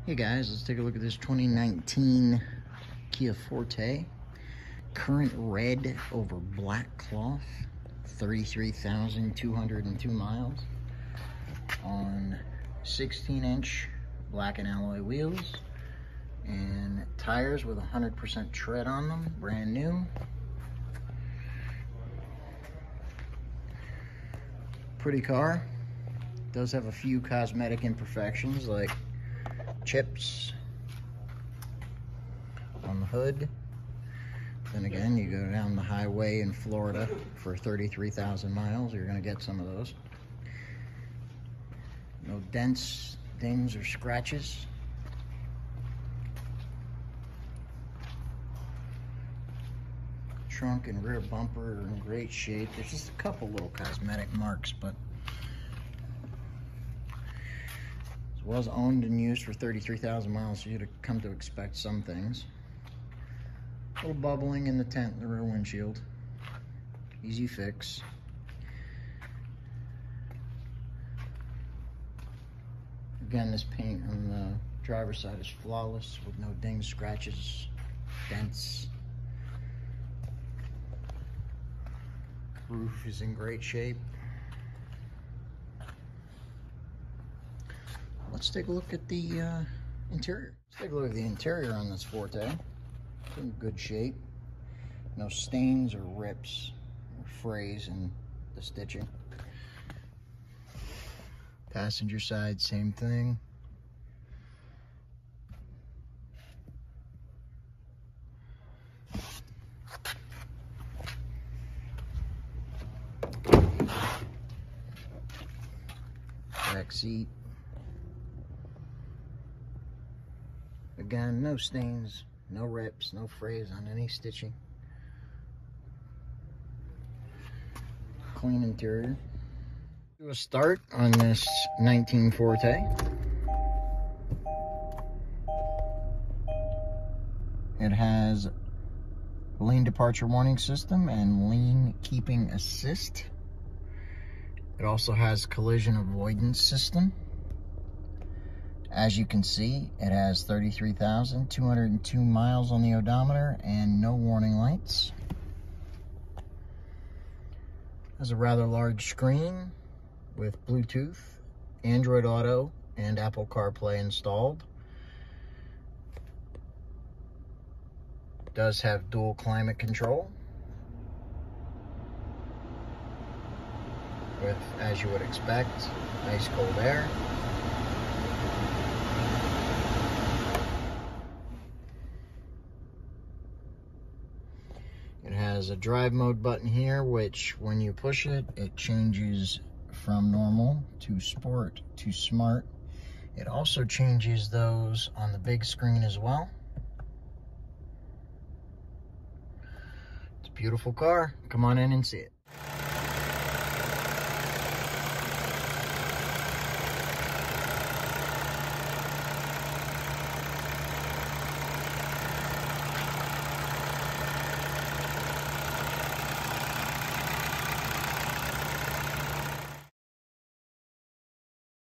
Hey guys, let's take a look at this 2019 Kia Forte. Currant red over black cloth, 33,202 miles on 16-inch black and alloy wheels and tires with 100% tread on them, brand new. Pretty car. Does have a few cosmetic imperfections like chips on the hood. Then again, you go down the highway in Florida for 33,000 miles, you're gonna get some of those. No dents, dings, or scratches. Trunk and rear bumper are in great shape. There's just a couple little cosmetic marks, but it was owned and used for 33,000 miles, so you'd have come to expect some things. A little bubbling in the tent in the rear windshield. Easy fix. Again, this paint on the driver's side is flawless with no dings, scratches, dents. Roof is in great shape. Let's take a look at the interior. Let's take a look at the interior on this Forte. It's in good shape. No stains or rips or frays in the stitching. Passenger side, same thing. Back seat. Again, no stains, no rips, no frays on any stitching. Clean interior. Do a start on this 19 Forte. It has lane departure warning system and lane keeping assist. It also has collision avoidance system. As you can see, it has 33,202 miles on the odometer and no warning lights. It has a rather large screen with Bluetooth, Android Auto, and Apple CarPlay installed. It does have dual climate control with, as you would expect, ice cold air. It has a drive mode button here, which when you push it, it changes from normal to sport to smart. It also changes those on the big screen as well. It's a beautiful car. Come on in and see it.